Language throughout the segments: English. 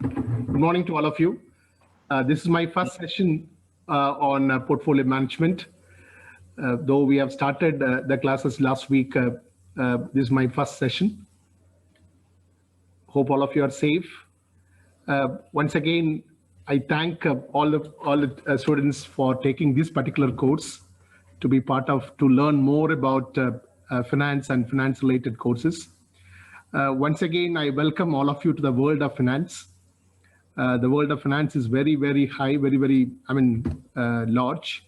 Good morning to all of you. This is my first session on portfolio management. Though we have started the classes last week, this is my first session. Hope all of you are safe. Once again, I thank all the students for taking this particular course to be part of, to learn more about finance and finance-related courses. Once again, I welcome all of you to the world of finance. The world of finance is very, very high, very, large.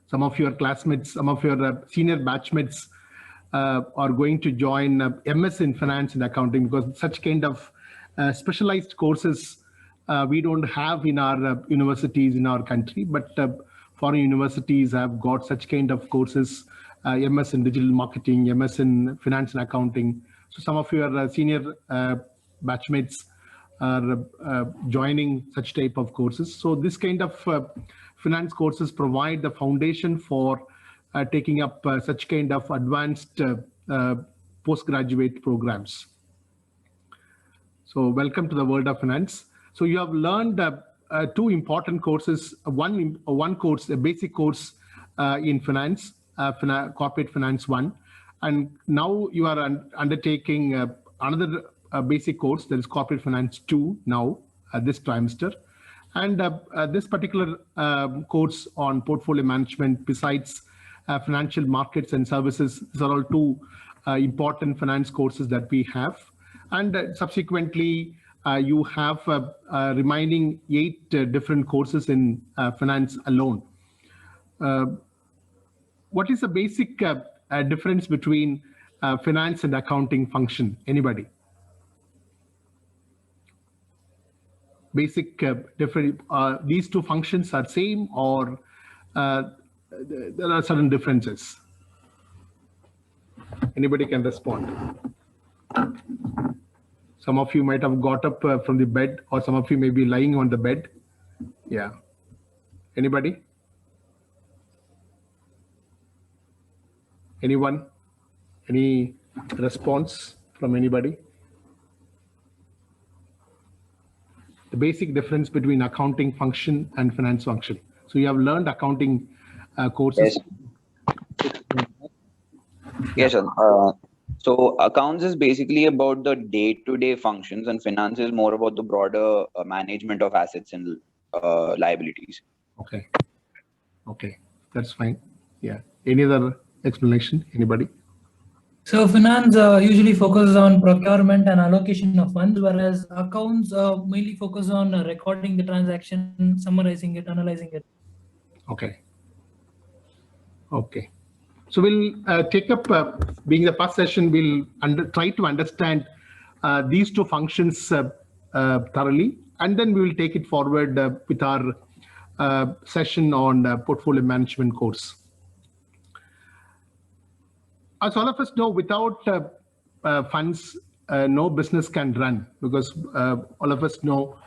Some of your classmates, some of your senior batchmates are going to join MS in finance and accounting, because such kind of specialized courses we don't have in our universities in our country, but foreign universities have got such kind of courses, MS in digital marketing, MS in finance and accounting. So some of your senior batchmates are joining such type of courses. So this kind of finance courses provide the foundation for taking up such kind of advanced postgraduate programs. So welcome to the world of finance. So you have learned two important courses. One course, a basic course in finance, corporate finance 1, and now you are undertaking another basic course, that is corporate finance 2 now this trimester. And this particular course on portfolio management, besides financial markets and services, these are all two important finance courses that we have. And subsequently, you have remaining 8 different courses in finance alone. What is the basic difference between finance and accounting function? Anybody? Basic different, these two functions are same, or there are certain differences? Anybody can respond. Some of you might have got up from the bed, or some of you may be lying on the bed. Yeah. Anybody? Anyone? Any response from anybody? The basic difference between accounting function and finance function. So you have learned accounting courses. Yes, sir. So accounts is basically about the day-to-day functions, and finance is more about the broader management of assets and liabilities. Okay. Okay, that's fine. Yeah. Any other explanation? Anybody? So finance usually focuses on procurement and allocation of funds, whereas accounts mainly focus on recording the transaction, summarizing it, analyzing it. Okay. Okay. So we'll take up, being the first session, we'll try to understand these two functions thoroughly, and then we will take it forward with our session on portfolio management course. As all of us know, without funds, no business can run, because all of us know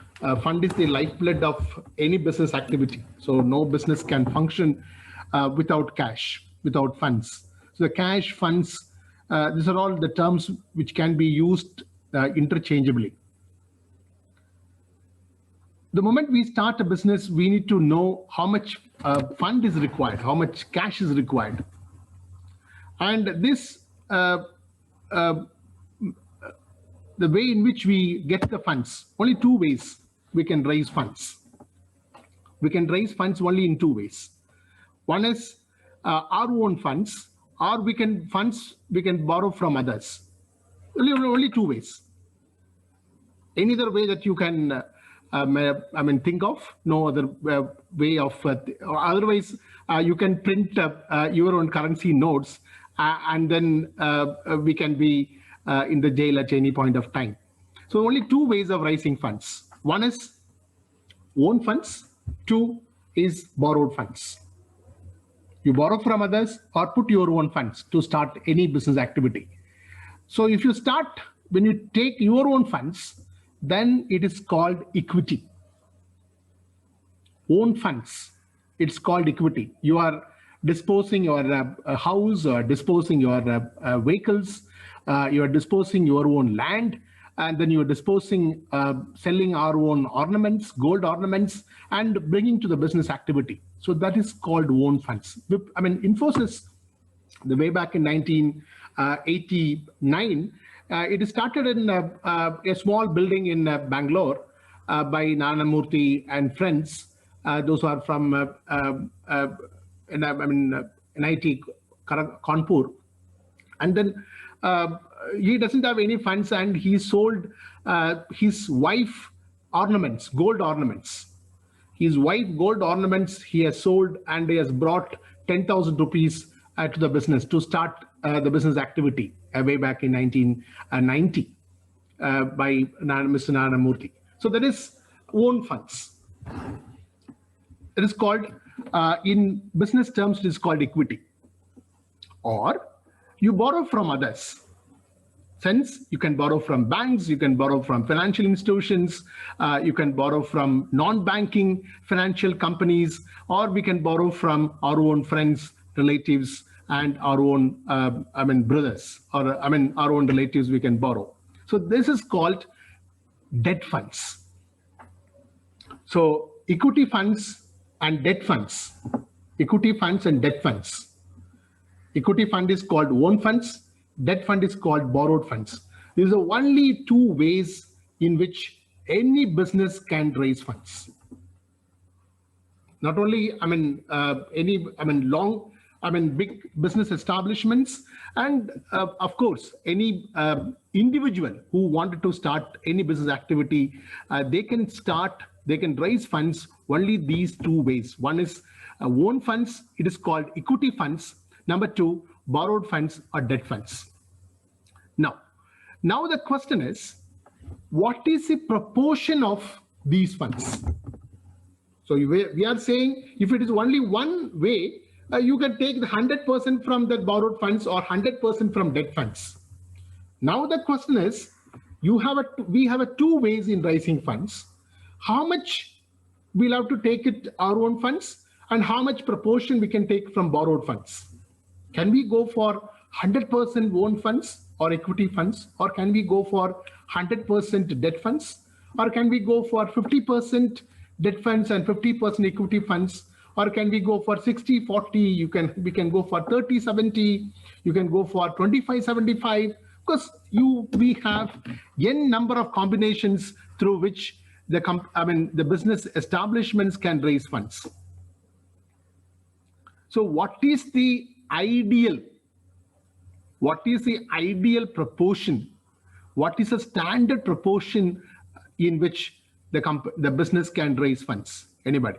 fund is the lifeblood of any business activity. So no business can function without cash, without funds. So the cash, funds, these are all the terms which can be used interchangeably. The moment we start a business, we need to know how much fund is required, how much cash is required. And this, the way in which we get the funds, only 2 ways we can raise funds. We can raise funds only in 2 ways. One is our own funds, or we can borrow from others. Only 2 ways. Any other way that you can, think of? No other way of. Otherwise, you can print your own currency notes, and then we can be in the jail at any point of time. So only 2 ways of raising funds. One is own funds. 2 is borrowed funds. You borrow from others or put your own funds to start any business activity. So if you start, when you take your own funds, then it is called equity. Own funds, it's called equity. You are disposing your house, or disposing your vehicles, you are disposing your own land, and then you're disposing, selling our own ornaments, gold ornaments, and bringing to the business activity. So that is called own funds. I mean, Infosys, the way back in 1989, it started in a small building in Bangalore by Narayana Murthy and friends. Those are from NIT Kanpur. And then he doesn't have any funds, and he sold his wife ornaments, gold ornaments. His wife gold ornaments he has sold, and he has brought 10,000 rupees to the business to start the business activity way back in 1990 by Mr. Narayana Murthy. So that is own funds. It is called, in business terms, it is called equity. Or you borrow from others. Since you can borrow from banks, you can borrow from financial institutions, you can borrow from non-banking financial companies, or we can borrow from our own friends, relatives, and our own, brothers, or our own relatives we can borrow. So this is called debt funds. So equity funds and debt funds, equity funds and debt funds. Equity fund is called own funds, debt fund is called borrowed funds. These are only two ways in which any business can raise funds. Not only, big business establishments, and of course, any individual who wanted to start any business activity, they can raise funds only these two ways. One is own funds, it is called equity funds. Number two, borrowed funds or debt funds. Now the question is, what is the proportion of these funds? So we are saying if it is only one way, you can take the 100% from the borrowed funds or 100% from debt funds. Now the question is, we have two ways in raising funds. How much we'll have to take it our own funds, and how much proportion we can take from borrowed funds. Can we go for 100% own funds or equity funds, or can we go for 100% debt funds, or can we go for 50% debt funds and 50% equity funds, or can we go for 60-40? We can go for 30-70. You can go for 25-75. Because we have n number of combinations through which the business establishments can raise funds. So what is the ideal? What is the ideal proportion? What is a standard proportion in which the business can raise funds? Anybody?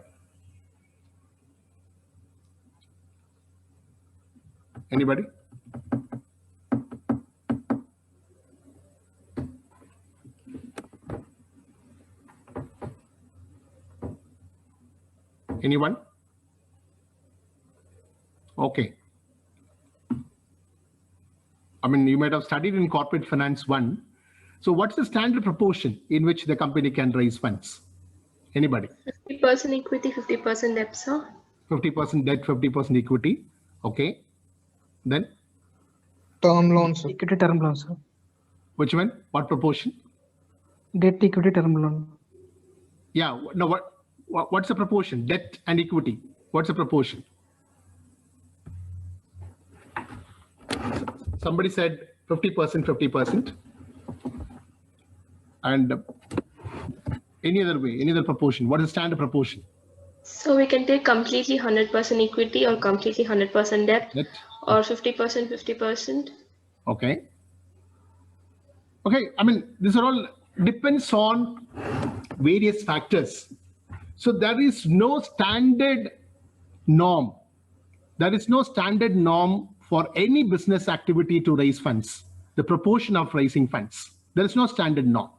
Anybody? Anyone? Okay. You might have studied in corporate finance 1. So what's the standard proportion in which the company can raise funds? Anybody? 50% equity, 50% debt, sir. 50% debt, 50% equity. Okay. Then? Term loans. Equity term loan, sir. Which one? What proportion? Debt equity term loan. Yeah. No. What's the proportion? Debt and equity. What's the proportion? Somebody said 50%, 50%. And any other way, any other proportion? What is the standard proportion? So we can take completely 100% equity or completely 100% debt, or 50%, 50%. Okay. Okay. These are all depends on various factors. So there is no standard norm. There is no standard norm for any business activity to raise funds, the proportion of raising funds. There is no standard norm.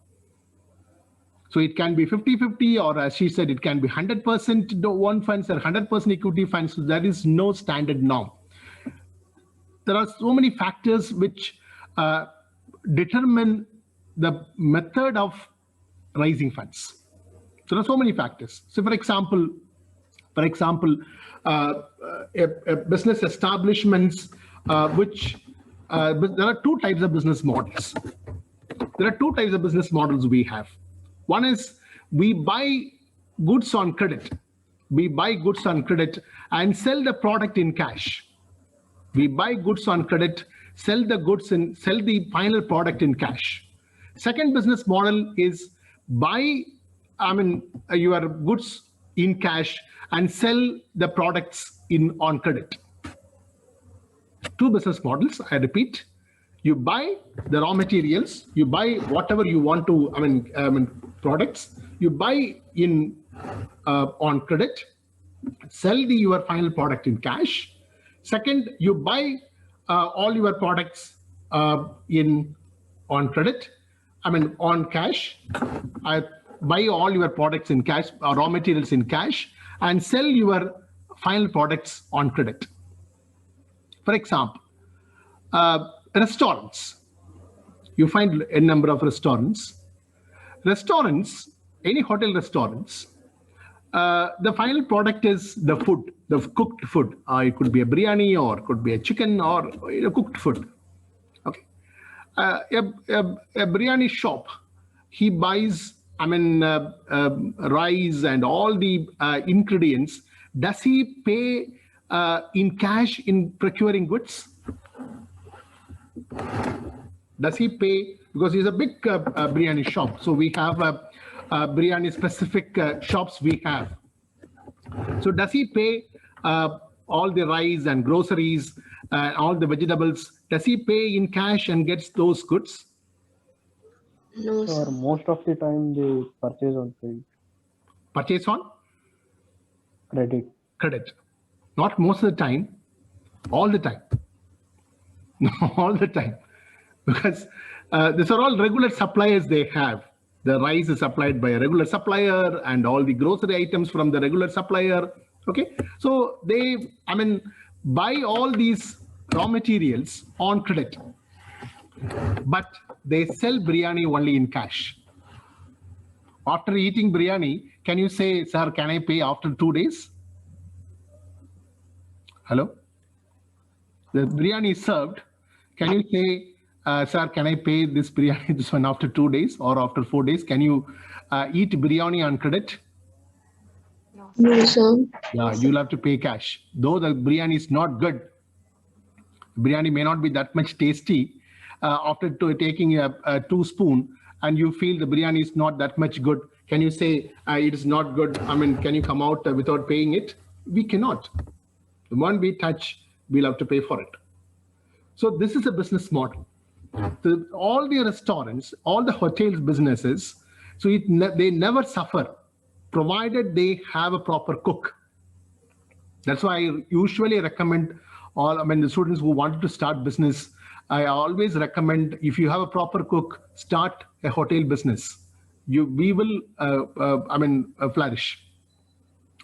So it can be 50-50, or as she said, it can be 100% own funds or 100% equity funds. So there is no standard norm. There are so many factors which determine the method of raising funds. So there are so many factors. So for example, a business establishments, there are two types of business models. There are two types of business models we have. One is we buy goods on credit. We buy goods on credit and sell the product in cash. We buy goods on credit, sell the final product in cash. Second business model is buy, your goods in cash and sell the products on credit. Two business models, I repeat. You buy the raw materials, you buy whatever you want to, products, you buy on credit, sell your final product in cash. Second, you buy all your products on credit, on cash. Buy all your products in cash, raw materials in cash, and sell your final products on credit. For example, restaurants. You find a number of restaurants. Any hotel restaurants, the final product is the food, the cooked food. It could be a biryani or it could be a chicken or cooked food. Okay. A biryani shop, he buys, rice and all the ingredients. Does he pay in cash in procuring goods? Does he pay? Because he's a big biryani shop. So we have biryani specific shops we have. So does he pay all the rice and groceries, all the vegetables? Does he pay in cash and gets those goods? No, Sir, sir. most of the time they purchase on credit. Purchase on Credit. credit. Not most of the time, all the time. All the time. Because these are all regular suppliers they have. The rice is supplied by a regular supplier and all the grocery items from the regular supplier. Okay. So they, buy all these raw materials on credit, but they sell biryani only in cash. After eating biryani, can you say, sir, can I pay after 2 days? Hello? The biryani is served. Can you say, sir, can I pay this biryani, this one after 2 days or after 4 days? Can you eat biryani on credit? No, sir. Yeah, you'll have to pay cash. Though the biryani is not good, biryani may not be that much tasty. After taking a 2 spoon and you feel the biryani is not that much good, can you say it is not good? Can you come out without paying it? We cannot. The one we touch, we'll have to pay for it. So this is a business model. All the restaurants, all the hotels businesses, so they never suffer, provided they have a proper cook. That's why I usually recommend the students who want to start business, I always recommend, if you have a proper cook, start a hotel business. We will, flourish.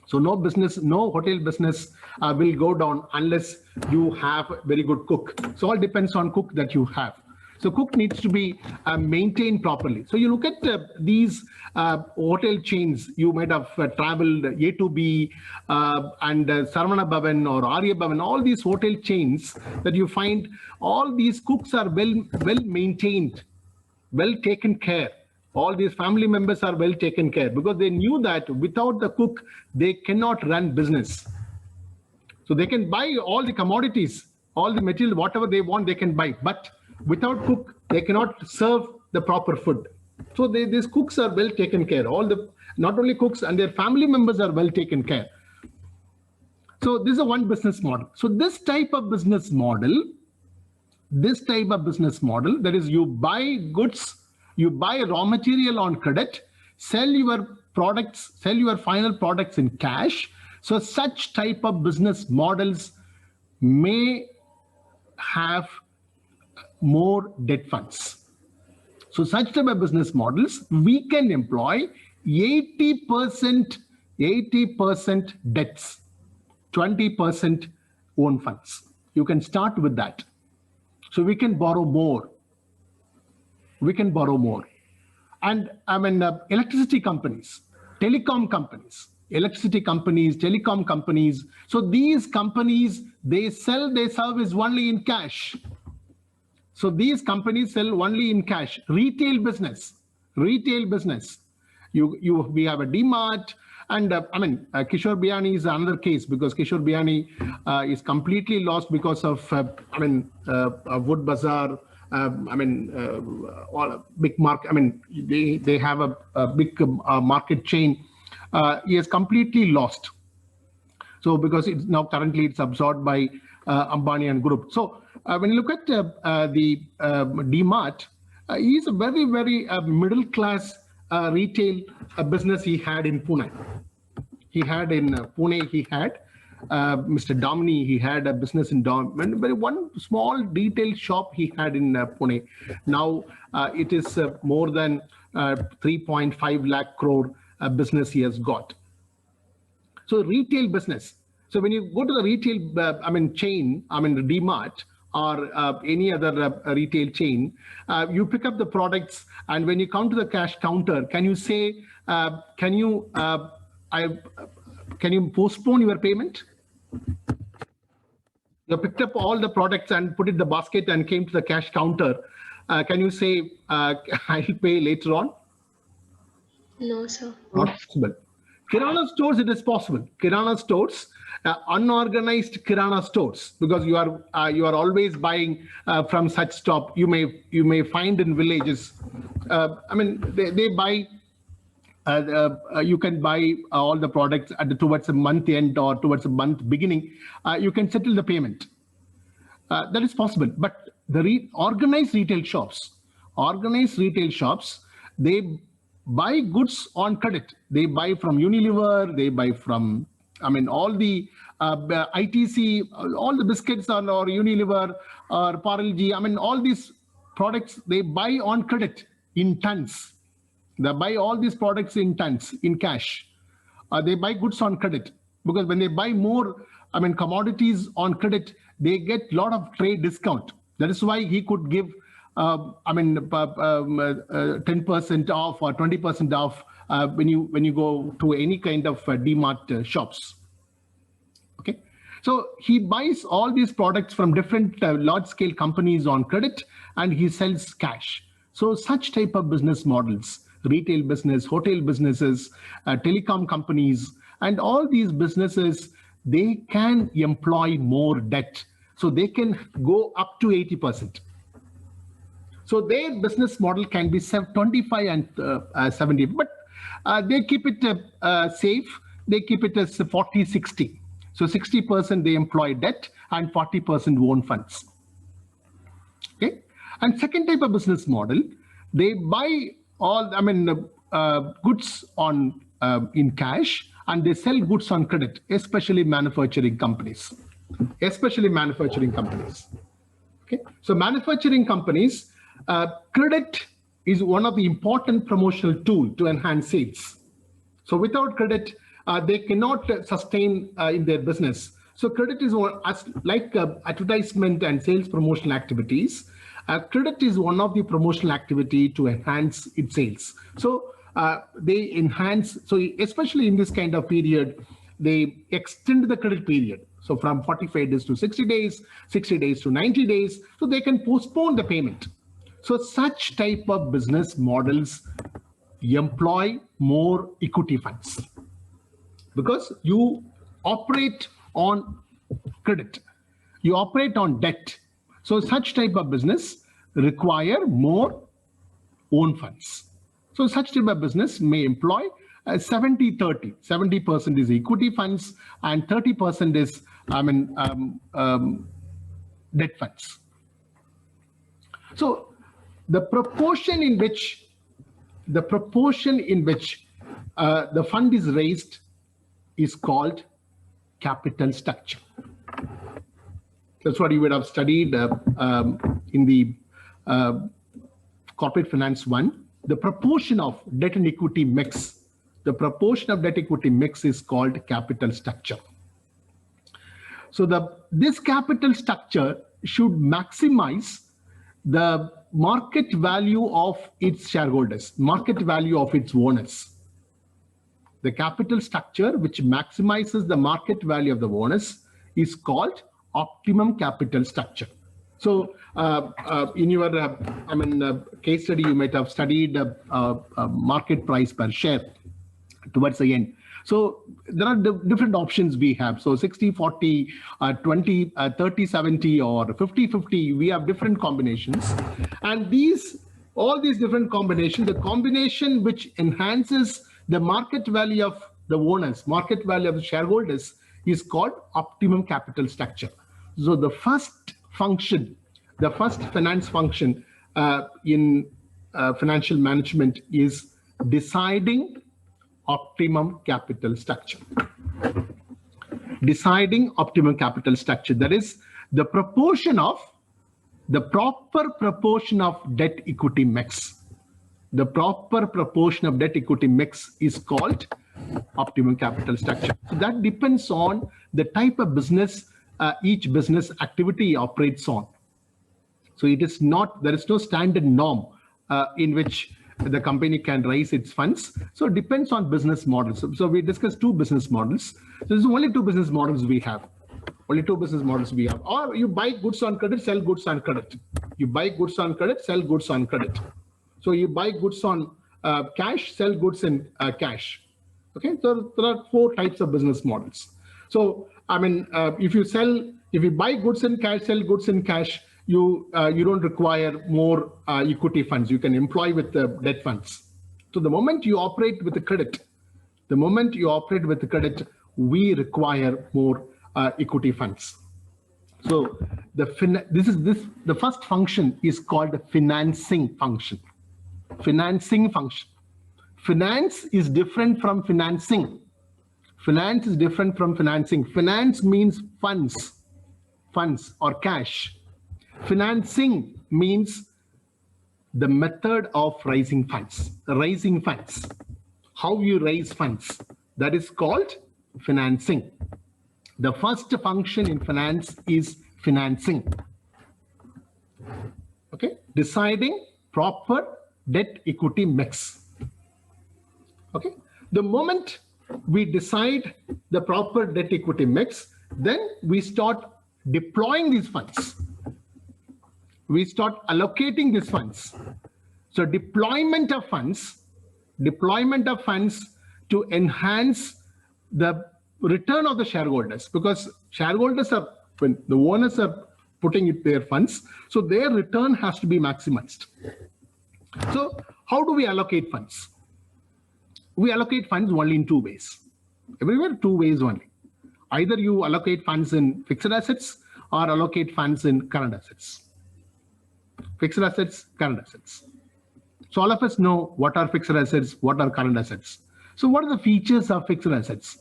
So no hotel business will go down unless you have a very good cook. So all depends on cook that you have. So cook needs to be maintained properly. So you look at these hotel chains, you might have traveled A to B and Saravana Bhavan or Arya Bhavan, all these hotel chains that you find, all these cooks are well maintained, well taken care. All these family members are well taken care because they knew that without the cook, they cannot run business. So they can buy all the commodities, all the material, whatever they want, they can buy. But without cook, they cannot serve the proper food. So these cooks are well taken care. Not only cooks and their family members are well taken care. So this is one business model. So this type of business model, that is, you buy goods, you buy raw material on credit, sell your products, sell your final products in cash. So such type of business models may have more debt funds. So such type of business models, we can employ 80% debts, 20% own funds. You can start with that. So we can borrow more. And electricity companies, telecom companies. So these companies, they sell their service only in cash. So these companies sell only in cash. Retail business. We have a DMart, and Kishore Biyani is another case, because Kishore Biyani is completely lost because of Wood Bazaar. All big market. They have a big market chain. He has completely lost. So because it's now currently it's absorbed by Ambani and Group. So when you look at the DMart, he's a very, very middle class retail business he had in Pune. He had Mr. Domini, he had a business in Domini, one small retail shop he had in Pune. Now it is more than 3.5 lakh crore business he has got. So retail business. So when you go to the retail, chain, the DMart or any other retail chain, you pick up the products, and when you come to the cash counter, can you say, can you postpone your payment? You picked up all the products and put it in the basket and came to the cash counter. Can you say, I'll pay later on? No, sir. Not possible. Kirana stores, it is possible. Kirana stores, unorganized Kirana stores, because you are always buying from such stop. You may find in villages. They buy. You can buy all the products towards a month end or towards a month beginning. You can settle the payment. That is possible. But the organized retail shops, they buy goods on credit. They buy from Unilever, they buy from, all the ITC, all the biscuits or Unilever or Parle-G, all these products, they buy on credit in tons. They buy all these products in tons, in cash. They buy goods on credit, because when they buy more, commodities on credit, they get a lot of trade discount. That is why he could give 10% off or 20% off when you go to any kind of DMart shops. Okay, so he buys all these products from different large-scale companies on credit, and he sells cash. So such type of business models, retail business, hotel businesses, telecom companies, and all these businesses, they can employ more debt. So they can go up to 80%. So their business model can be 25 and 70, but they keep it safe. They keep it as 40-60. So 60% they employ debt and 40% own funds. Okay. And second type of business model, they buy all goods on in cash, and they sell goods on credit, especially manufacturing companies. Okay. So manufacturing companies. Credit is one of the important promotional tools to enhance sales. So without credit, they cannot sustain in their business. So credit is like advertisement and sales promotional activities. Credit is one of the promotional activity to enhance its sales. So they enhance. So especially in this kind of period, they extend the credit period. So from 45 days to 60 days, 60 days to 90 days. So they can postpone the payment. So such type of business models employ more equity funds, because you operate on credit, you operate on debt. So such type of business require more own funds. So such type of business may employ 70-30. 70% is equity funds and 30% is debt funds. So the proportion in which the fund is raised is called capital structure. That's what you would have studied in the corporate finance 1. The proportion of debt and equity mix. The proportion of debt equity mix is called capital structure. So this capital structure should maximize the market value of its shareholders, market value of its owners. The capital structure which maximizes the market value of the owners is called optimum capital structure. So in your case study, you might have studied market price per share towards the end. So there are different options we have. So 60-40, 20, 30-70, or 50-50. We have different combinations, and all these different combinations, the combination which enhances the market value of the owners, market value of the shareholders, is called optimum capital structure. So the first function, the first finance function in financial management is deciding optimum capital structure. Deciding optimum capital structure, that is the proportion of, the proper proportion of debt equity mix. The proper proportion of debt equity mix is called optimum capital structure. So that depends on the type of business each business activity operates on. So it is not, there is no standard norm in which the company can raise its funds. So it depends on business models. So we discussed two business models. So there's only two business models we have. Only two business models we have. Or you buy goods on credit, sell goods on credit. You buy goods on credit, sell goods on credit. So you buy goods on cash, sell goods in cash. Okay, so there are four types of business models. So if you buy goods in cash, sell goods in cash, you don't require more equity funds. You can employ with the debt funds. So the moment you operate with the credit, we require more equity funds. So the first function is called the financing function. Financing function. Finance is different from financing. Finance is different from financing. Finance means funds or cash. Financing means the method of raising funds. How you raise funds. That is called financing. The first function in finance is financing. Okay, deciding proper debt equity mix. Okay, the moment we decide the proper debt equity mix, then we start deploying these funds. We start allocating these funds. So deployment of funds to enhance the return of the shareholders, because shareholders are, when the owners are putting in their funds, so their return has to be maximized. So how do we allocate funds? We allocate funds only in two ways. Everywhere, two ways only. Either you allocate funds in fixed assets or allocate funds in current assets. Fixed assets, current assets. So all of us know what are fixed assets, what are current assets. So what are the features of fixed assets?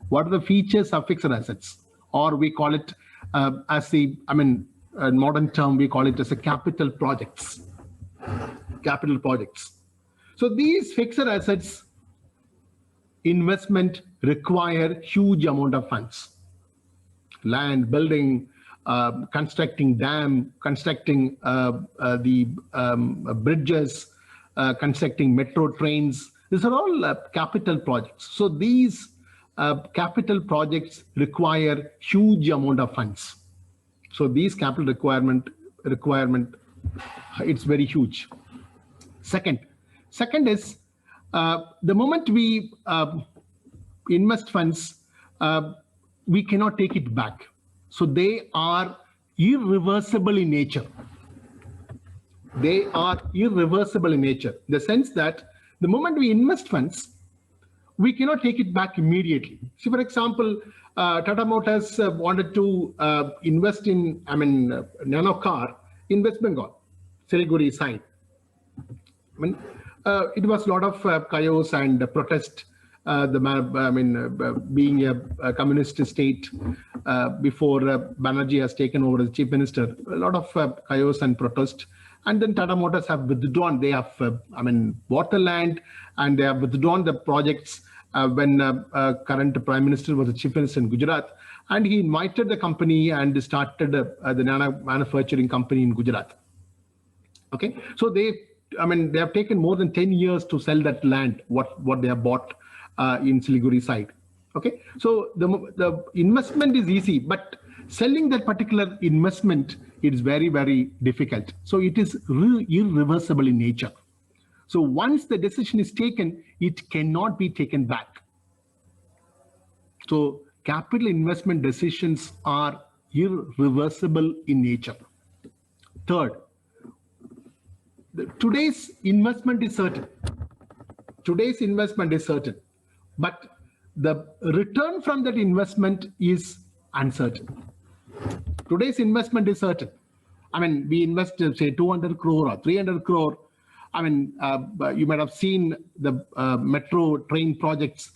What are the features of fixed assets? Or we call it modern term, we call it as a capital projects. Capital projects. So these fixed assets investment require huge amount of funds. Land, building, constructing dam, constructing the bridges, constructing metro trains. These are all capital projects. So these capital projects require huge amount of funds. So these capital requirement, it's very huge. Second is the moment we invest funds, we cannot take it back. So they are irreversible in nature. They are irreversible in nature, in the sense that the moment we invest funds, we cannot take it back immediately. So for example, Tata Motors wanted to invest in, nano car in West Bengal, Siliguri side. It was a lot of chaos and protest. Being a communist state before Banerjee has taken over as chief minister, a lot of chaos and protest. And then Tata Motors have withdrawn. They have, bought the land and they have withdrawn the projects when current prime minister was the chief minister in Gujarat. And he invited the company and started the nano manufacturing company in Gujarat. Okay, so they have taken more than 10 years to sell that land, what they have bought in Siliguri side. Okay, so the investment is easy, but selling that particular investment it's very, very difficult. So it is irreversible in nature. So once the decision is taken, it cannot be taken back. So capital investment decisions are irreversible in nature. Third, today's investment is certain. Today's investment is certain, but the return from that investment is uncertain. Today's investment is certain. I mean, we invest, say, 200 crore or 300 crore. I mean, you might have seen the metro train projects.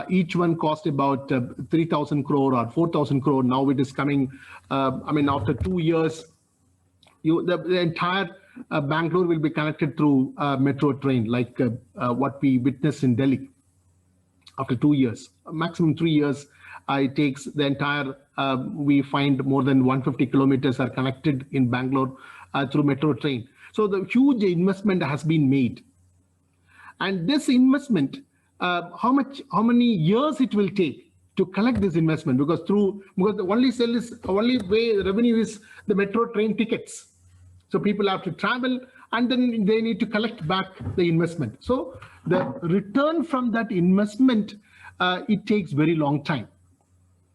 Each one cost about 3,000 crore or 4,000 crore. Now it is coming, I mean, after 2 years, the entire Bangalore will be connected through metro train, like what we witnessed in Delhi. After 2 years, maximum 3 years, it takes the entire, we find more than 150 kilometers are connected in Bangalore through metro train. So the huge investment has been made. And this investment, how many years it will take to collect this investment? Because the only way revenue is the metro train tickets. So people have to travel and then they need to collect back the investment. So the return from that investment, it takes very long time.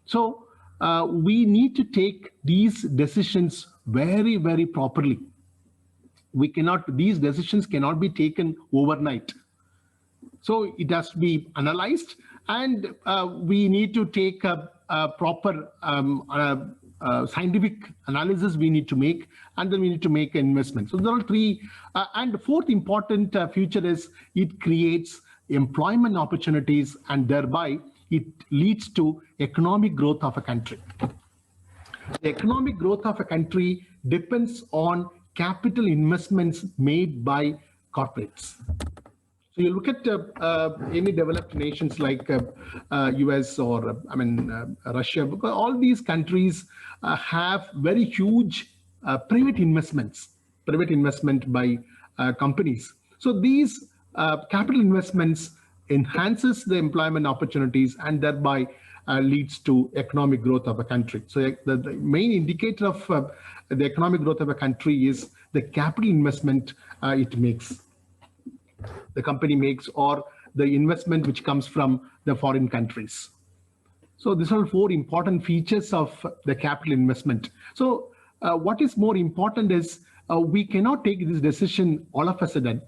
So we need to take these decisions very, very properly. These decisions cannot be taken overnight. So it has to be analyzed, and we need to take a proper scientific analysis we need to make, and then we need to make an investment. So there are three. And the fourth important feature is it creates employment opportunities, and thereby it leads to economic growth of a country. The economic growth of a country depends on capital investments made by corporates. So you look at any developed nations like US or Russia, because all these countries have very huge private investment by companies. So these capital investments enhances the employment opportunities and thereby leads to economic growth of a country. So the main indicator of the economic growth of a country is the capital investment it makes, the company makes, or the investment which comes from the foreign countries. So these are four important features of the capital investment. So what is more important is we cannot take this decision all of a sudden.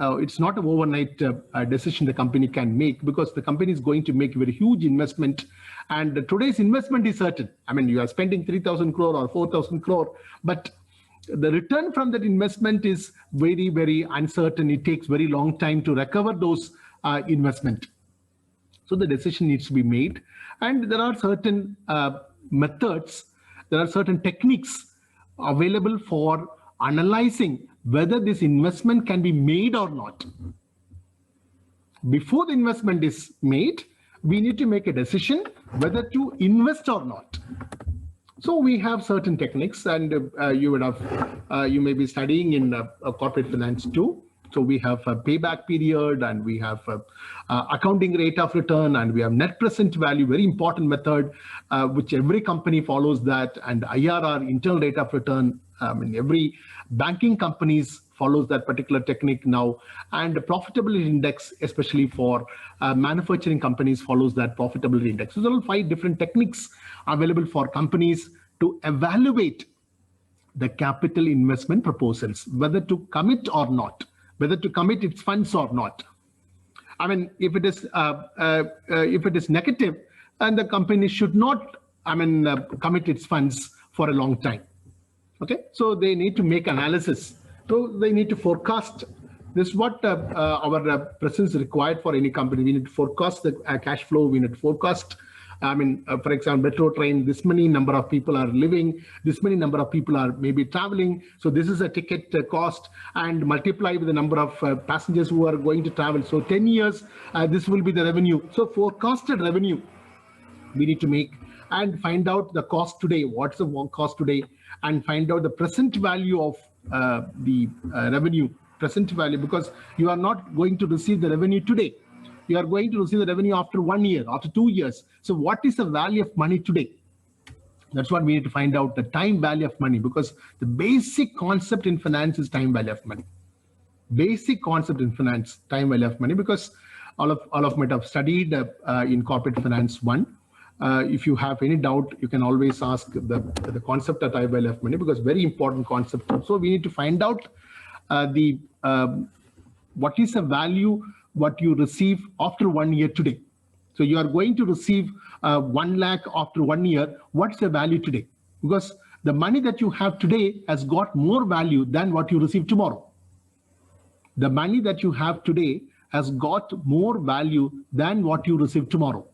It's not an overnight decision the company can make, because the company is going to make a very huge investment, and today's investment is certain. I mean, you are spending 3,000 crore or 4,000 crore, but the return from that investment is very, very uncertain. It takes very long time to recover those investment. So the decision needs to be made, and there are certain methods, there are certain techniques available for analyzing whether this investment can be made or not. Before the investment is made, we need to make a decision whether to invest or not. So we have certain techniques, and you may be studying in corporate finance too. So we have a payback period, and we have accounting rate of return, and we have net present value, very important method, which every company follows that, and IRR, internal rate of return. Every banking companies follows that particular technique now, and the profitability index, especially for manufacturing companies, follows that profitability index. So there are 5 different techniques available for companies to evaluate the capital investment proposals, whether to commit or not, whether to commit its funds or not. I mean, if it is negative, and the company should not, commit its funds for a long time. Okay, so they need to make analysis. So they need to forecast. This is what our presence is required for any company. We need to forecast the cash flow. We need to forecast. For example, metro train, this many number of people are living, this many number of people are maybe traveling. So this is a ticket cost, and multiply with the number of passengers who are going to travel. So 10 years, this will be the revenue. So forecasted revenue we need to make, and find out the cost today. What's the cost today? And find out the present value of the revenue, present value, because you are not going to receive the revenue today. You are going to receive the revenue after 1 year, after 2 years. So what is the value of money today? That's what we need to find out, the time value of money, because the basic concept in finance is time value of money. Basic concept in finance, time value of money, because all of might have studied in corporate finance 1. If you have any doubt, you can always ask the concept of time value of money, because very important concept. So we need to find out what is the value what you receive after 1 year today. So you are going to receive 1 lakh after 1 year. What's the value today? Because the money that you have today has got more value than what you receive tomorrow. The money that you have today has got more value than what you receive tomorrow.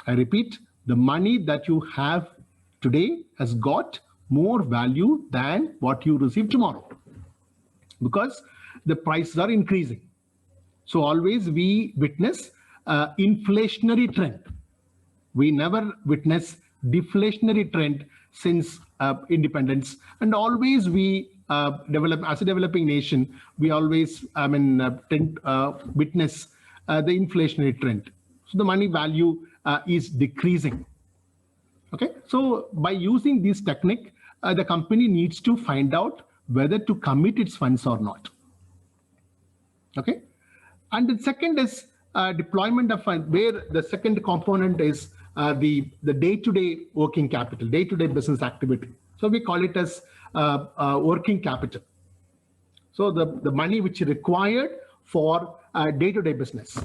I repeat, the money that you have today has got more value than what you receive tomorrow, because the prices are increasing. So always we witness inflationary trend. We never witness deflationary trend since independence, and always we develop as a developing nation. We always witness the inflationary trend. So the money value is decreasing. Okay, so by using this technique, the company needs to find out whether to commit its funds or not. Okay, and the second is deployment of funds, where the second component is the day-to-day working capital, day-to-day business activity. So we call it as working capital. So the money which is required for day-to-day business.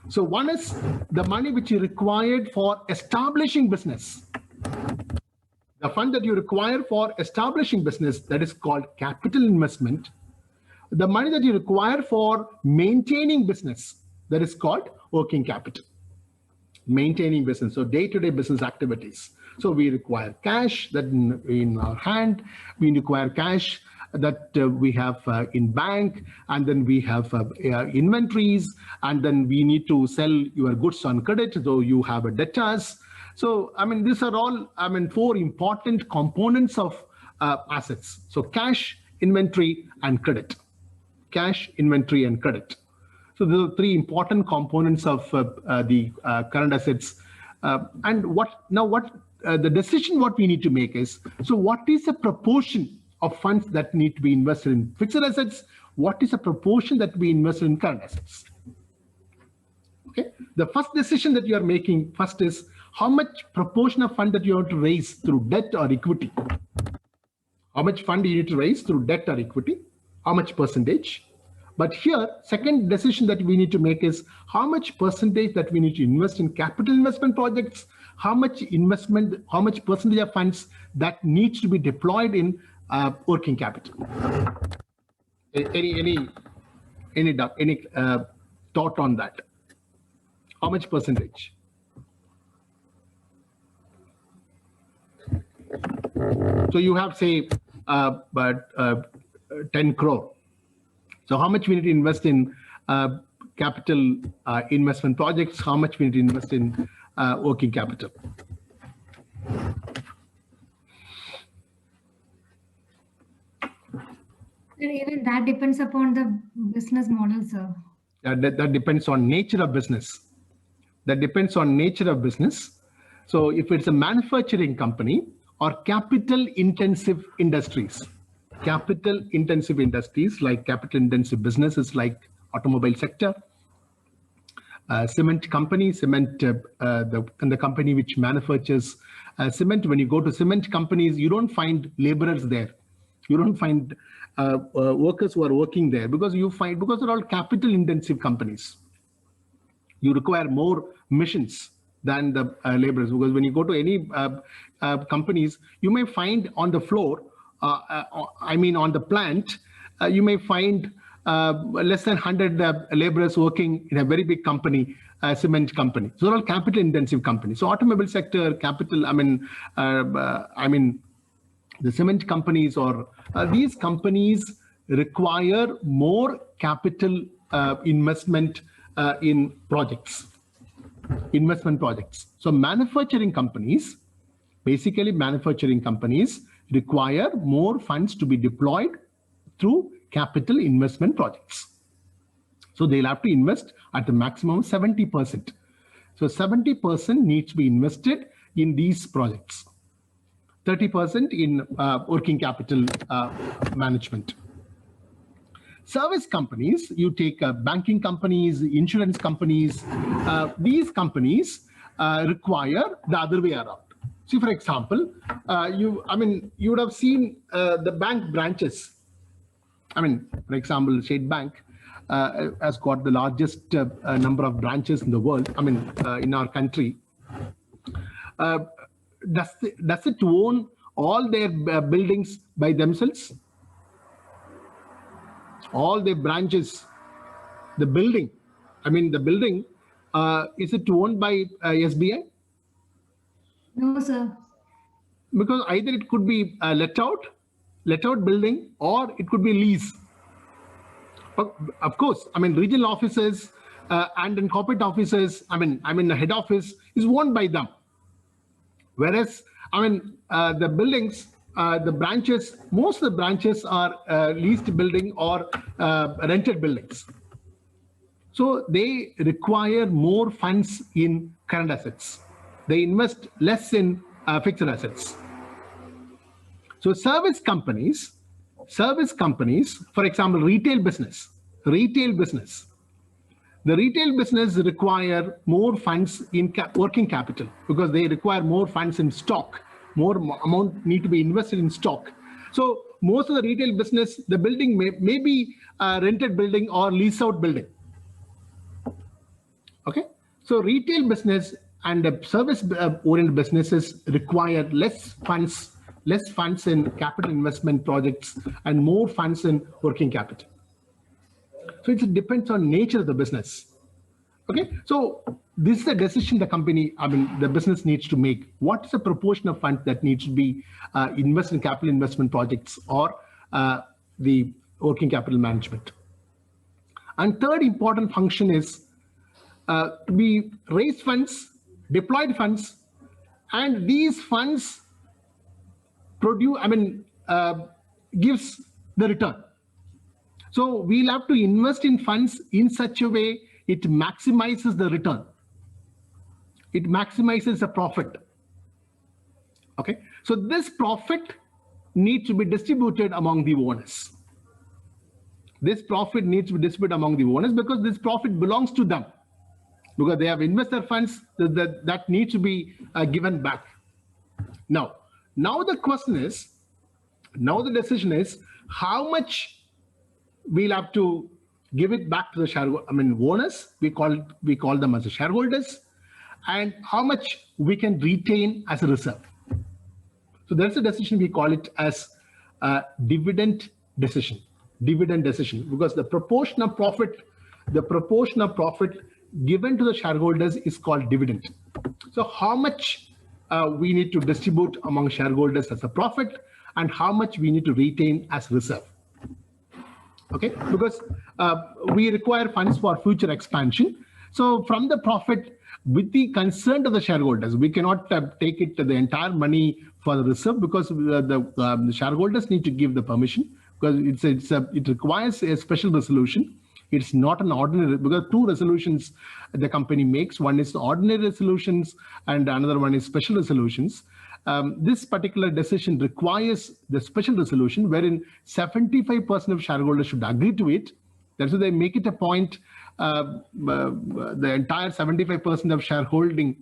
So one is the money which is required for establishing business. The fund that you require for establishing business, that is called capital investment. The money that you require for maintaining business, that is called working capital. Maintaining business, so day-to-day business activities. So we require cash that in our hand, we require cash that we have in bank, and then we have inventories, and then we need to sell your goods on credit, so you have a debtors. So these are all 4 important components of assets. So cash, inventory, and credit. Cash, inventory, and credit. So those are 3 important components of the current assets. And the decision what we need to make is, so what is the proportion of funds that need to be invested in fixed assets? What is the proportion that we invest in current assets? Okay, the first decision that you are making first is how much proportion of fund that you have to raise through debt or equity. How much fund you need to raise through debt or equity? How much percentage? But here, second decision that we need to make is how much percentage that we need to invest in capital investment projects, how much investment, how much percentage of funds that needs to be deployed in working capital. Any thought on that? How much percentage? So you have, say, 10 crore. So how much we need to invest in capital investment projects? How much we need to invest in working capital? Even that depends upon the business model, sir. That depends on nature of business. That depends on nature of business. So if it's a manufacturing company or capital intensive industries, like capital intensive businesses like automobile sector, cement company, the company which manufactures cement. When you go to cement companies, you don't find laborers there. You don't find workers who are working there, because they're all capital intensive companies. You require more machines than the laborers, because when you go to any companies, you may find on the floor, on the plant, you may find less than 100 laborers working in a very big company, cement company. So they're all capital intensive companies. So automobile sector, capital, the cement companies, or these companies require more capital investment in projects, investment projects. So manufacturing companies require more funds to be deployed through capital investment projects. So they'll have to invest at the maximum 70%. So 70% needs to be invested in these projects. 30% in working capital management. Service companies, you take banking companies, insurance companies, these companies require the other way around. See, for example, you would have seen the bank branches. For example, State Bank has got the largest number of branches in the world, in our country. Does it own all their buildings by themselves? All their branches, the building, is it owned by SBI? No, sir. Because either it could be let out building, or it could be lease. But of course, regional offices and in corporate offices, the head office is owned by them. Whereas, the buildings, the branches, most of the branches are leased building or rented buildings. So they require more funds in current assets. They invest less in fixed assets. So service companies, for example, retail business. The retail business require more funds in working capital because they require more funds in stock. More amount need to be invested in stock. So most of the retail business, the building may be a rented building or lease out building. Okay, so retail business and service-oriented businesses require less funds in capital investment projects and more funds in working capital. So it depends on nature of the business. Okay, so this is a decision the company, the business needs to make. What is the proportion of funds that needs to be invested in capital investment projects or the working capital management? And third important function is we raise funds, deployed funds, and these funds produce, gives the return. So we'll have to invest in funds in such a way it maximizes the return. It maximizes the profit. Okay, so this profit needs to be distributed among the owners. This profit needs to be distributed among the owners because this profit belongs to them. Because they have investor funds that need to be given back. Now the question is, now the decision is how much we'll have to give it back to the owners. We call them as the shareholders, and how much we can retain as a reserve. So that's a decision we call it as a dividend decision. Dividend decision, because the proportion of profit given to the shareholders is called dividend. So how much we need to distribute among shareholders as a profit and how much we need to retain as reserve. Okay, because we require funds for future expansion. So from the profit, with the consent of the shareholders, we cannot take it to the entire money for the reserve because the shareholders need to give the permission, because it requires a special resolution. It's not an ordinary, because two resolutions the company makes. One is ordinary resolutions and another one is special resolutions. This particular decision requires the special resolution wherein 75% of shareholders should agree to it. That's why they make it a point. The entire 75% of shareholding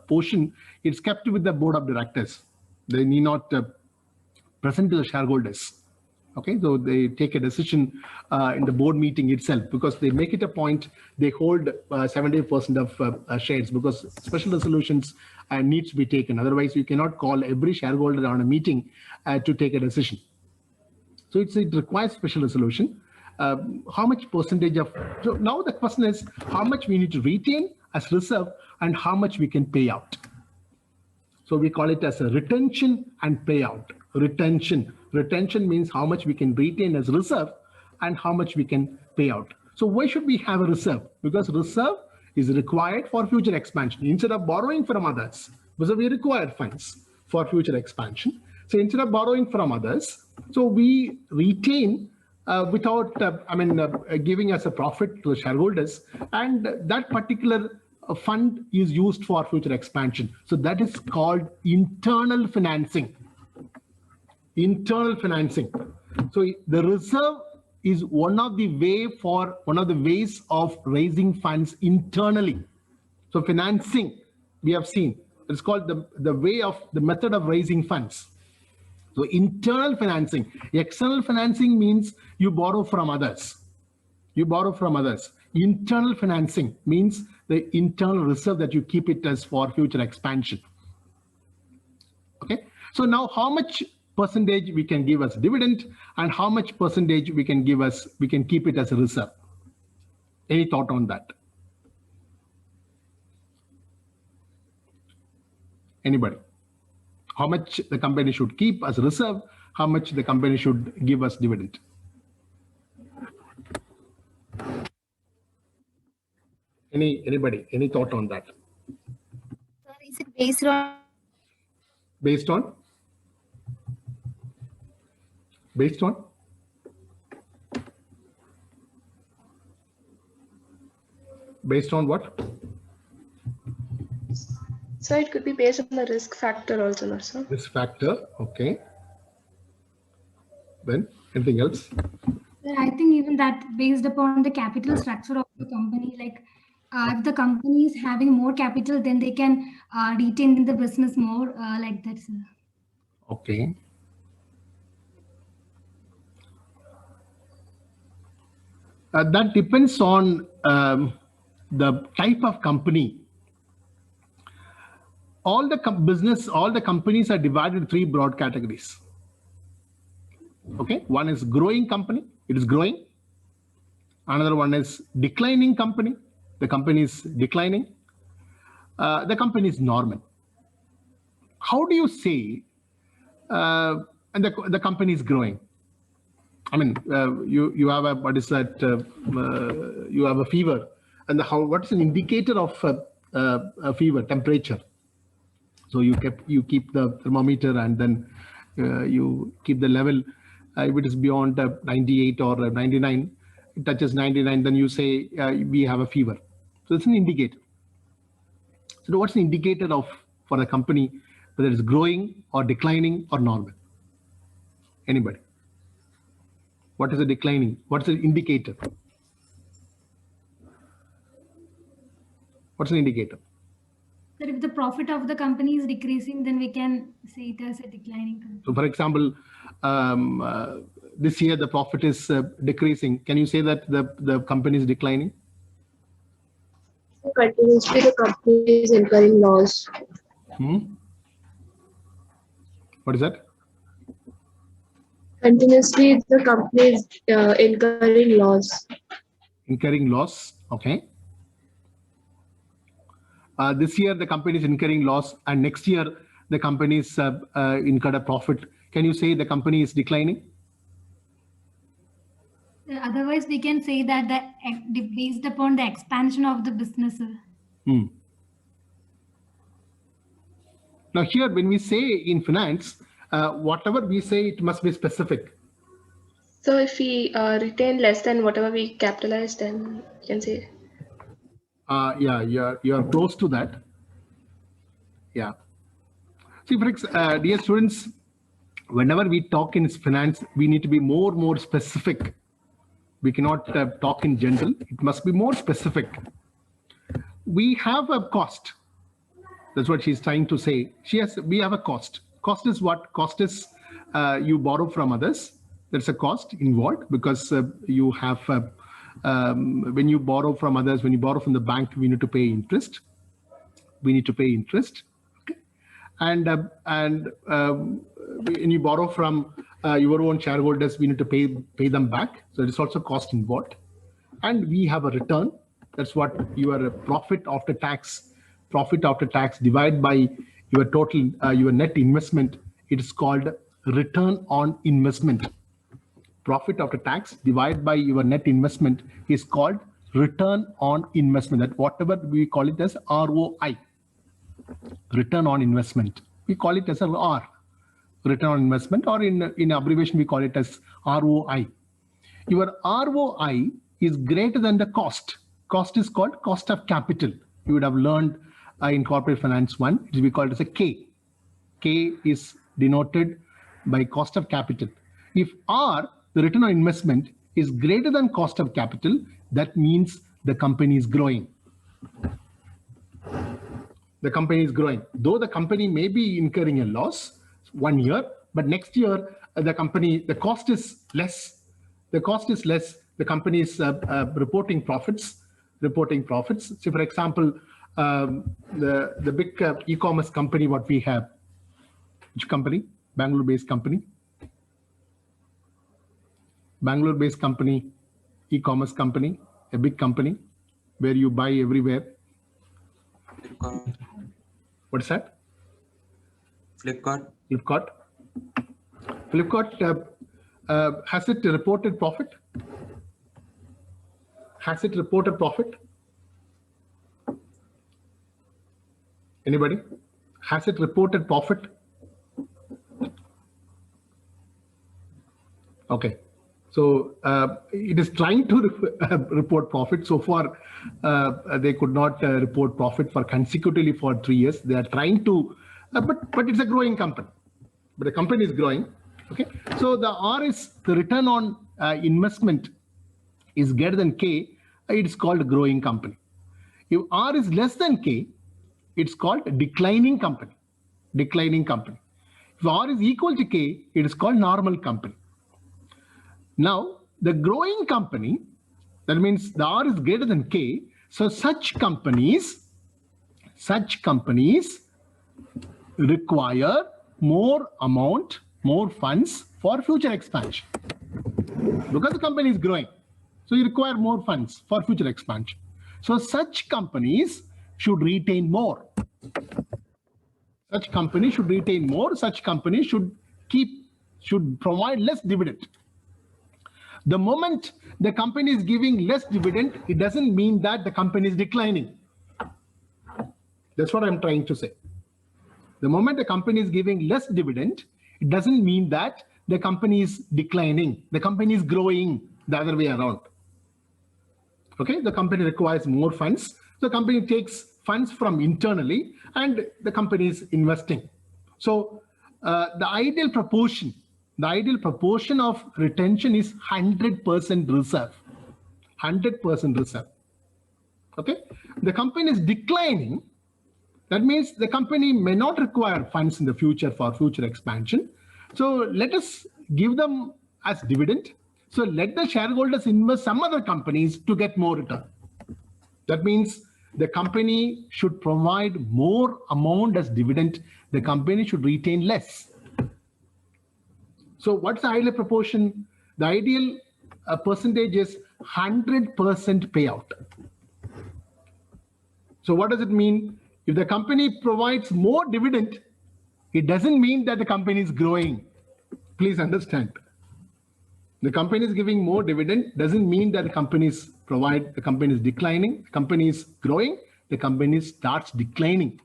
portion, it's kept with the board of directors. They need not present to the shareholders. Okay, so they take a decision in the board meeting itself because they make it a point. They hold 70% of shares because special resolutions needs to be taken. Otherwise, you cannot call every shareholder on a meeting to take a decision. So it requires special resolution. How much percentage of? So now the question is how much we need to retain as reserve and how much we can pay out. So we call it as a retention and payout. Retention means how much we can retain as reserve and how much we can pay out. So why should we have a reserve? Because reserve is required for future expansion. Instead of borrowing from others, because we require funds for future expansion. So instead of borrowing from others, so we retain without giving us a profit to the shareholders, and that particular a fund is used for future expansion. So that is called internal financing. Internal financing. So the reserve is one of the ways of raising funds internally. So financing, we have seen, it's called the method of raising funds. So internal financing. External financing means you borrow from others. You borrow from others. Internal financing means the internal reserve that you keep it as for future expansion. Okay. So now how much percentage we can give as dividend and how much percentage we can keep it as a reserve? Any thought on that? Anybody? How much the company should keep as a reserve? How much the company should give us dividend? Anybody? Any thought on that? Sir, is it based on? Based on? Based on? Based on what? So it could be based on the risk factor also, no, sir? Risk factor, okay. Then anything else? I think even that based upon the capital structure of the company, like if the company is having more capital, then they can retain in the business more like that, sir. Okay. That depends on the type of company. All the companies are divided in 3 broad categories. Okay, one is growing company, it is growing. Another one is declining company, the company is declining. The company is normal. How do you say and the company is growing? I mean, you have a, what is that? You have a fever, and what is an indicator of a fever? Temperature. So you keep the thermometer and then you keep the level. If it is beyond 98 or 99, it touches 99, then you say we have a fever. So it's an indicator. So what's the indicator for a company, whether it's growing or declining or normal? Anybody? What is the declining? What's the indicator? What's the indicator? Sir, if the profit of the company is decreasing, then we can say it as a declining company. So for example, this year the profit is decreasing. Can you say that the company is declining? Continuously, the company is incurring loss. What is that? Continuously, the company is incurring loss. Incurring loss, okay. This year the company is incurring loss, and next year the company is incurred a profit. Can you say the company is declining? Otherwise, we can say that based upon the expansion of the business. Now here, when we say in finance, whatever we say, it must be specific. So if we retain less than whatever we capitalize, then you can say. Yeah, you are close to that. Yeah. See, dear students, whenever we talk in finance, we need to be more specific. We cannot talk in general. It must be more specific. We have a cost. That's what she's trying to say. We have a cost. Cost is what? Cost is you borrow from others. There's a cost involved because you have, when you borrow from others, when you borrow from the bank, we need to pay interest. We need to pay interest. Okay. And when you borrow from your own shareholders, we need to pay them back. So there's also cost involved. And we have a return. That's what your profit after tax divided by your total, your net investment. It is called return on investment. Profit after tax divided by your net investment is called return on investment. That whatever we call it as ROI, return on investment. We call it as a R, return on investment, or in abbreviation we call it as ROI. Your ROI is greater than the cost. Cost is called cost of capital. you would have learned in Corporate Finance 1. It will be called as a K. K is denoted by cost of capital. If R, the return on investment, is greater than cost of capital, that means the company is growing. The company is growing. Though the company may be incurring a loss 1 year, but next year, the cost is less. The cost is less. The company is reporting profits. So for example, the big e-commerce company, what we have, which company? Bangalore-based company. Bangalore-based company, e-commerce company, a big company where you buy everywhere. Flipkart. What's that? Flipkart. Flipkart, has it reported profit? Has it reported profit? Anybody? Has it reported profit? Okay. So it is trying to report profit. So far, they could not report profit for consecutively for 3 years. They are trying to, but it's a growing company. But the company is growing. Okay. So the R is the return on investment is greater than K. It's called a growing company. If R is less than K, it's called a declining company. Declining company. If R is equal to K, it is called normal company. Now, the growing company, that means the R is greater than K. So such companies require more amount, more funds for future expansion. Because the company is growing. So you require more funds for future expansion. So such companies should retain more. Such companies should retain more. Such companies should provide less dividend. The moment the company is giving less dividend, it doesn't mean that the company is declining. That's what I'm trying to say. The moment the company is giving less dividend, it doesn't mean that the company is declining. The company is growing, the other way around. Okay, the company requires more funds. The company takes funds from internally and the company is investing. So the ideal proportion of retention is 100% reserve. 100% reserve. Okay, the company is declining. That means the company may not require funds in the future for future expansion. So let us give them as dividend. So let the shareholders invest some other companies to get more return. That means the company should provide more amount as dividend. The company should retain less. So what's the ideal proportion? The ideal percentage is 100% payout. So what does it mean? If the company provides more dividend, it doesn't mean that the company is growing. Please understand. The company is giving more dividend doesn't mean that the company is declining. The company is growing. The company starts declining.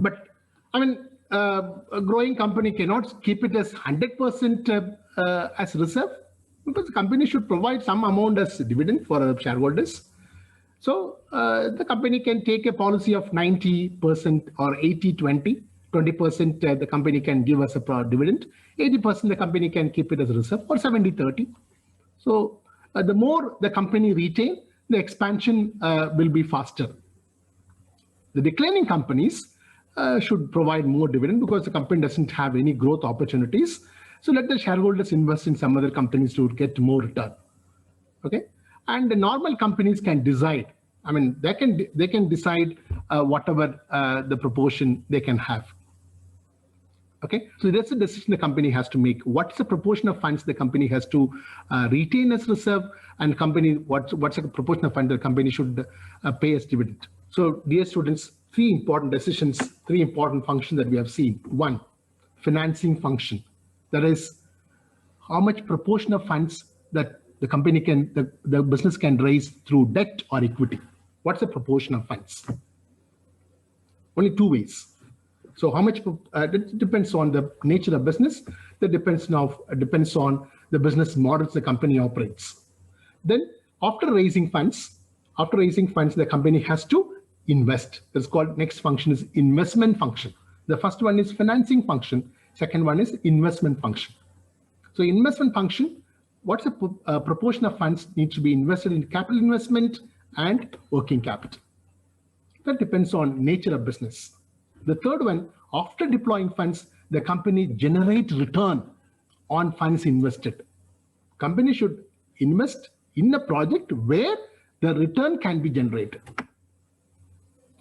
But I mean, a growing company cannot keep it as 100% as reserve, because the company should provide some amount as dividend for shareholders. So the company can take a policy of 90% or 80-20. 20% the company can give us a dividend. 80% the company can keep it as a reserve, or 70-30. So the more the company retain, the expansion will be faster. The declining companies should provide more dividend because the company doesn't have any growth opportunities. So let the shareholders invest in some other companies to get more return. Okay, and the normal companies can decide. I mean, they can decide whatever the proportion they can have. Okay, so that's the decision the company has to make. What's the proportion of funds the company has to retain as reserve, and company what's the proportion of funds the company should pay as dividend. So, dear students, three important decisions, three important functions that we have seen. One, financing function. That is, how much proportion of funds that the company can, the business can raise through debt or equity. What's the proportion of funds? Only two ways. So how much, it depends on the nature of business. That depends on the business models the company operates. Then after raising funds, the company has to invest. It's called, next function is investment function. The first one is financing function. Second one is investment function. So investment function, what's the proportion of funds needs to be invested in capital investment and working capital? That depends on nature of business. The third one, after deploying funds, the company generate return on funds invested. Company should invest in a project where the return can be generated.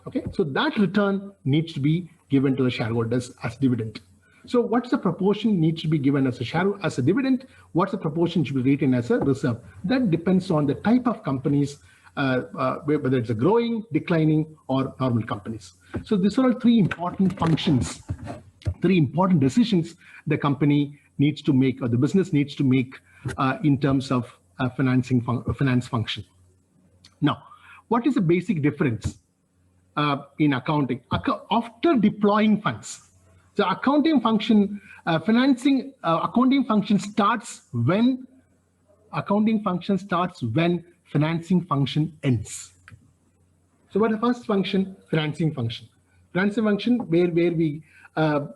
Okay, so that return needs to be given to the shareholders as dividend. So what's the proportion needs to be given as a dividend? What's the proportion should be retained as a reserve? That depends on the type of companies, whether it's a growing, declining, or normal companies. So these are all three important functions, three important decisions the company needs to make, or the business needs to make in terms of finance function. Now, what is the basic difference in accounting? After deploying funds, the accounting function, accounting function starts when financing function ends. So what is the first function? Financing function. Financing function where we how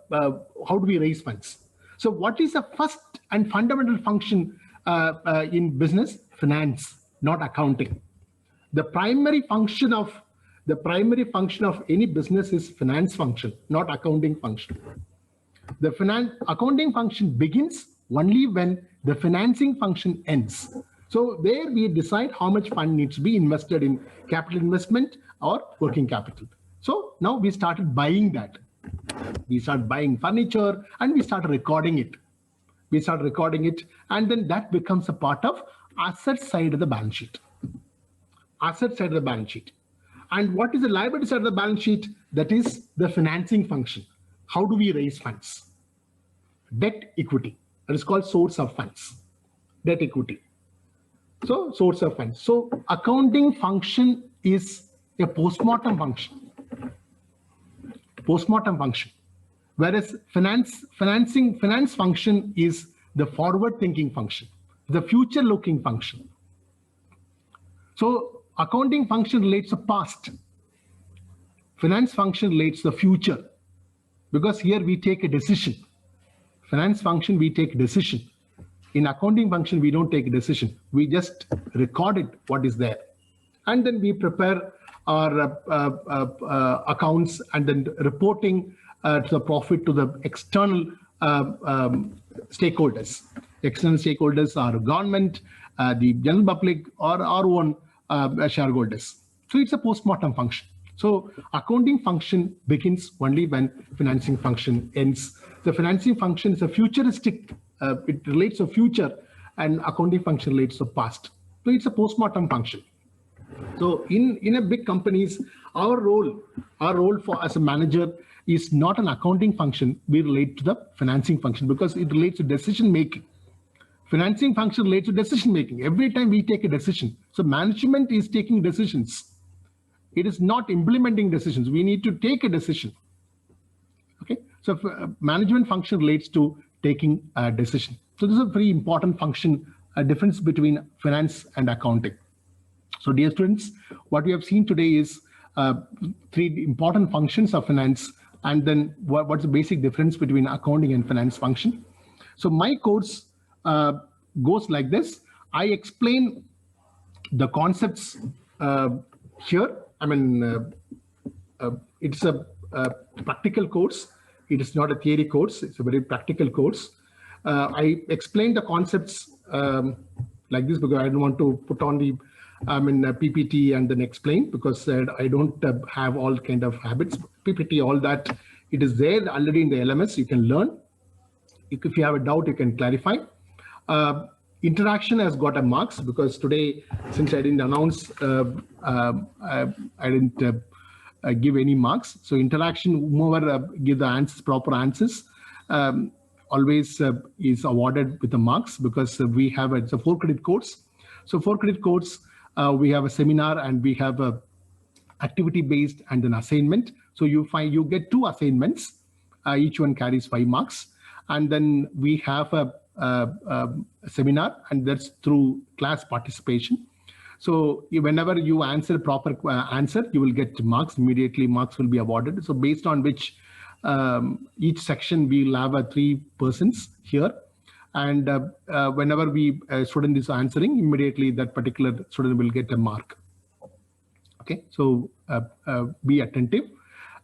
do we raise funds? So what is the first and fundamental function in business? Finance, not accounting. The primary function of any business is finance function, not accounting function. The accounting function begins only when the financing function ends. So there we decide how much fund needs to be invested in capital investment or working capital. So now we started buying that. We started buying furniture and we started recording it. And then that becomes a part of asset side of the balance sheet. Asset side of the balance sheet. And what is the liability side of the balance sheet? That is the financing function. How do we raise funds? Debt equity. That is called source of funds. Debt equity. So source of funds. So accounting function is a post-mortem function. Whereas finance function is the forward-thinking function, the future-looking function. So accounting function relates to past. Finance function relates to the future, because here we take a decision. Finance function, we take a decision. In accounting function, we don't take a decision. We just record it, what is there. And then we prepare our accounts and then reporting to the profit to the external stakeholders. External stakeholders are government, the general public, or our own shareholders. So it's a post-mortem function. So accounting function begins only when financing function ends. The financing function is a futuristic, it relates to future, and accounting function relates to past. So it's a post-mortem function. So in a big companies, our role for as a manager is not an accounting function. We relate to the financing function because it relates to decision making. Financing function relates to decision making. Every time we take a decision, so management is taking decisions. It is not implementing decisions. We need to take a decision. Okay, so management function relates to taking a decision. So this is a very important function, a difference between finance and accounting. So dear students, what we have seen today is three important functions of finance, and then what's the basic difference between accounting and finance function. So my course goes like this. I explain the concepts here. I mean, it's a practical course. It is not a theory course. It's a very practical course. I explain the concepts like this because I don't want to put on the PPT and then explain, because I don't have all kind of habits. PPT, all that, it is there already in the LMS. You can learn. If you have a doubt, you can clarify. Interaction has got a marks, because today, since I didn't announce, I didn't give any marks. So interaction, whoever give the answers, proper answers, always is awarded with the marks, because we have it's a 4-credit course. So 4-credit course, we have a seminar and we have a activity based and an assignment. So you get 2 assignments. Each one carries 5 marks, and then we have a seminar, and that's through class participation. So whenever you answer proper answer, you will get marks immediately. Marks will be awarded. So based on which each section we'll have 3 persons here, and whenever student is answering, immediately that particular student will get a mark. Okay, so be attentive,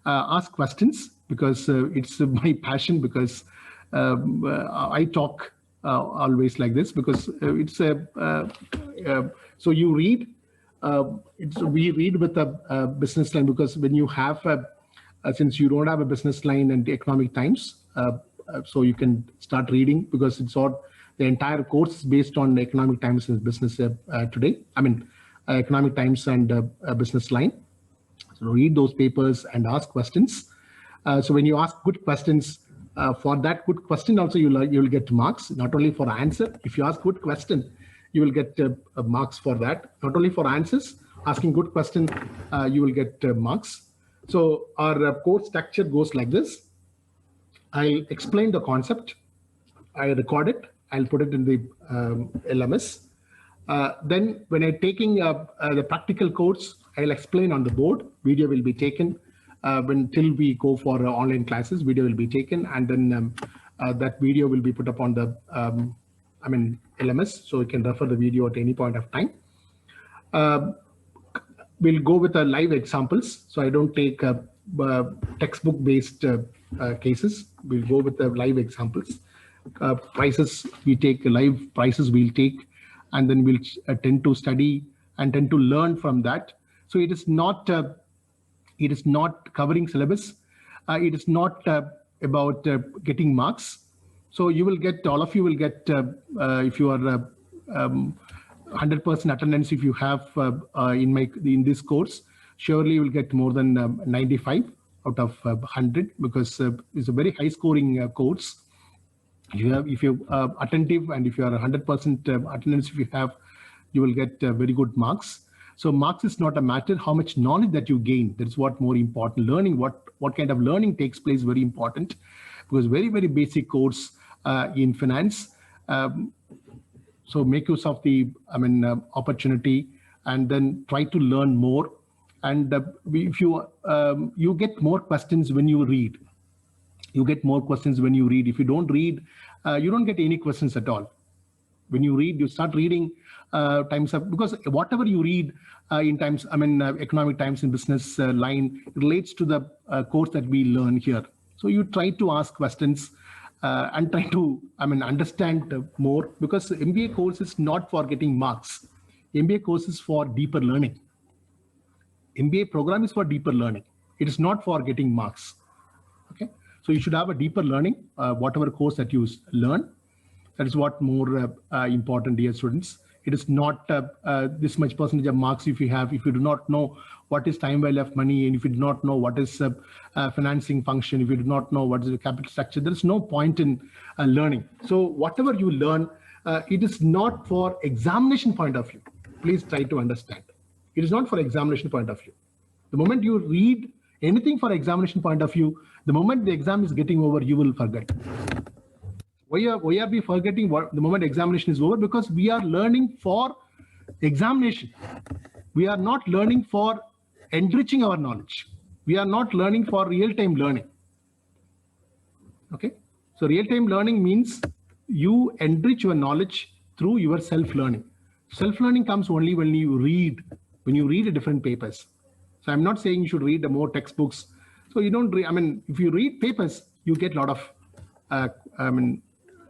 ask questions, because it's my passion, because I talk always like this, because it's so you read, we read with a business line, because when you have since you don't have a business line and the Economic Times, so you can start reading, because it's all, the entire course is based on the Economic Times and business today. I mean, Economic Times and business line. So read those papers and ask questions. So when you ask good questions, for that good question also you'll get marks, not only for answer. If you ask good question, you will get marks for that. Not only for answers, asking good question, you will get marks. So our course structure goes like this. I'll explain the concept, I record it, I'll put it in the LMS. Then when I'm taking the practical course, I'll explain on the board. Video will be taken till we go for online classes. Video will be taken, and then that video will be put up on the LMS, so you can refer the video at any point of time. We'll go with the live examples. So I don't take textbook based cases. We'll go with the live examples. Prices, we take live prices, we'll take, and then we'll tend to study and tend to learn from that. So it is not covering syllabus. It is not about getting marks. So you will get, all of you will get, if you are 100% attendance, if you have in this course, surely you will get more than 95 out of 100, because it's a very high scoring course. If you're attentive, and if you are 100% attendance, if you have, you will get very good marks. So marks is not a matter how much knowledge that you gain. That's what more important. Learning, what kind of learning takes place, very important, because very, very basic course in finance. So make use of the opportunity, and then try to learn more. And if you get more questions when you read. You get more questions when you read. If you don't read, you don't get any questions at all. When you read, you start reading Times Up, because whatever you read in Times, Economic Times and business line relates to the course that we learn here. So you try to ask questions and try to understand more, because MBA course is not for getting marks. MBA course is for deeper learning. MBA program is for deeper learning. It is not for getting marks. Okay. So you should have a deeper learning, whatever course that you learn. That is what more important, dear students. It is not this much percentage of marks if you do not know what is time well left money, and if you do not know what is financing function, if you do not know what is the capital structure, there is no point in learning. So whatever you learn, it is not for examination point of view. Please try to understand. It is not for examination point of view. The moment you read anything for examination point of view, the moment the exam is getting over, you will forget. Why are we forgetting the moment examination is over? Because we are learning for examination. We are not learning for enriching our knowledge. We are not learning for real-time learning. Okay. So real-time learning means you enrich your knowledge through your self-learning. Self-learning comes only when you read different papers. So I'm not saying you should read more textbooks. So you don't read, if you read papers, you get a lot of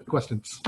questions.